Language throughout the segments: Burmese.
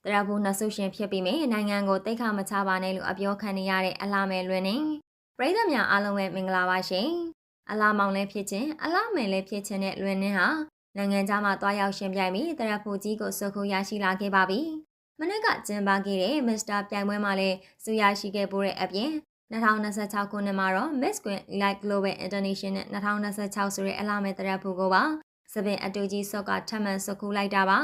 တရဘူးနှစ်ဆုရှင်ဖြစ်ပြီးမြနိုင်ငံကိုတိတ်ခမချပါနဲ့လို့အပြောခံနေရတဲ့အလားမဲလွင်နေပရိသတ်များအားလုံးပဲမင်္ဂလာပါရှင်အလားမောင်လည်းဖြစ်ခြင်းအလားမယ်လည်းဖြစ်ခြင်းနဲ့လွင်နေဟာနိုင်ငံခြားမှာတွားရောက်ရှင်ပြိုင်ပြီးတရဘူးကြီးကိုစုခုရရှိလာခဲ့ပါပြီမနေ့ကကျင်းပခဲ့တဲ့မစ္စတာပြိုင်ပွဲမှာလည်းစုရရှိခဲ့ပိုတဲ့အပြင်2026ခုနှစ်မှာတော့ Miss Queen Light Global International 2026ဆိုတဲ့အလားမဲတရဘူးကိုပါစပင်အတူကြီးဆော့ကထပ်မံစုခုလိုက်တာပါ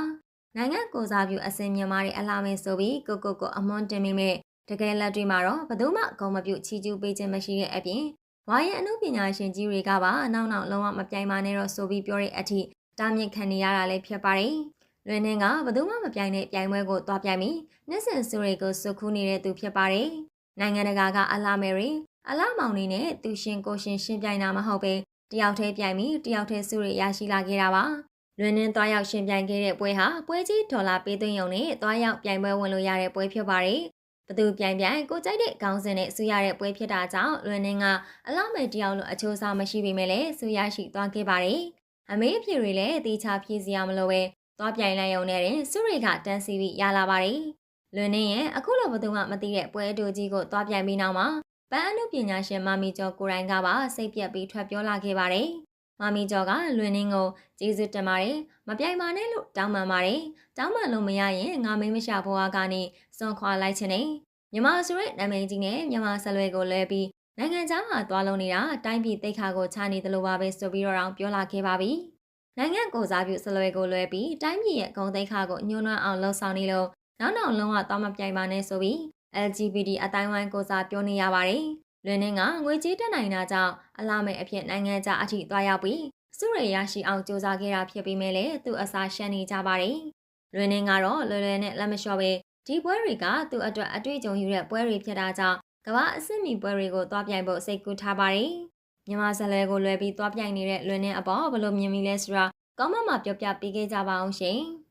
နိုင်ငံကိုစားပြုအစင်မြန်မာတွေအလားမဲဆိုပြီးကိုအမွန်တင်မိမဲ့တကယ်လက်တွေ့မှာတော့ဘယ်သူမှဂုံမပြုတ်ချီကျူးပေးခြင်းမရှိတဲ့အပြင်ဝါရင်အမှုပညာရှင်ကြီးတွေကပါနောက်လုံးဝမပြိုင်ပါနဲ့တော့ဆိုပြီးပြောတဲ့အထိတားမြစ်ခံနေရတာလည်းဖြစ်ပါတယ်။လွင်နှင်းကဘယ်သူမှမပြိုင်တဲ့ပြိုင်ပွဲကိုသွားပြိုင်ပြီးနှစ်ဆင်စုတွေကိုစုခုနေတဲ့သူဖြစ်ပါတယ်။နိုင်ငံတကာကအလားမဲတွေအလားမောင်နေနဲ့သူရှင်ကိုရှင်ရှင်းပြိုင်တာမဟုတ်ပဲတယောက်တည်းပြိုင်ပြီးတယောက်တည်းစုတွေရရှိလာခဲ့တာပါ။လွင်နှင်းသွားရောက်ရှင်ပြိုင်ခဲ့တဲ့ပွဲဟာပွဲကြီးဒေါ်လာပေးသွင်းရုံနဲ့သွားရောက်ပြိုင်ပွဲဝင်လို့ရတဲ့ပွဲဖြစ်ပါတယ်။ဘသူပြိုင်ကိုကြိုက်တဲ့ခေါင်းစဉ်နဲ့ဆူရတဲ့ပွဲဖြစ်တာကြောင့်လွင်နှင်းကအလားမဲတယောက်လိုအချိုးစားမရှိပေမဲ့လည်းဆူရရှိသွားခဲ့ပါတယ်။အမေးဖြေတွေလည်းတေချာဖြည့်စရာမလိုပဲသွားပြိုင်လိုက်ရုံနဲ့တင်စုတွေကတန်းစီပြီးရလာပါတယ်။လွင်နှင်းရဲ့အခုလိုဘသူမှမသိတဲ့ပွဲအတူကြီးကိုသွားပြိုင်ပြီးနောက်မှာပန်းအမှုပညာရှင်မမီကျော်ကိုရိုင်းကပါစိတ်ပြက်ပြီးထွက်ပြောလာခဲ့ပါတယ်။မမီကျော်ကလွင်နှင်းကိုကျေးဇူးတင်ပါတယ်မပြိုင်ပါနဲ့လို့တောင်းပန်ပါတယ်တောင်းပန်လို့မရရင်ငါမင်းမရှာဘွားကနေစွန့်ခွာလိုက်ခြင်းနဲ့မြန်မာဆိုတဲ့နာမည်ကြီးနဲ့မြန်မာဆက်လွဲကိုလဲပြီးနိုင်ငံခြားမှာသွားလုံးနေတာတိုင်းပြည်တိတ်ခါကိုချနေတယ်လို့ပါပဲဆိုပြီးတော့ပြောလာခဲ့ပါပြီနိုင်ငံကိုစားပြုဆက်လွဲကိုလွဲပြီးတိုင်းပြည်ရဲ့ဂုဏ်သိက္ခာကိုညှိုးနှွမ်းအောင်လှုံ့ဆော်နေလို့နောက်လုံးဝသွားမပြိုင်ပါနဲ့ဆိုပြီး LGBT အတိုင်းဝိုင်းကိုစားပြောနေရပါတယ်လွင်နှင်းကငွေကြေးတက်နိုင်တာကြောင့်အလားမဲအဖြစ်နိုင်ငံခြားအထိသွားရောက်ပြီးစုရရရှိအောင်စ조사ခဲ့တာဖြစ်ပြီးမဲ့လည်းသူအစားရှမ်းနေကြပါတယ်။လွင်နှင်းကတော့လွယ်လွယ်နဲ့လက်မလျှော့ပဲဒီပွဲတွေကသူ့အတွက်အတွေ့အကြုံယူတဲ့ပွဲတွေဖြစ်တာကြောင့်ကမ္ဘာအဆင့်မီပွဲတွေကိုသွားပြိုင်ဖို့စိတ်ကူးထားပါတယ်။မြန်မာဇလဲကိုလွယ်ပြီးသွားပြိုင်နေတဲ့လွင်နှင်းအပေါ်ဘယ်လိုမြင်မိလဲဆိုတာကောင်းမမှာပြောပြပေးခဲ့ကြပါအောင်ရှင်။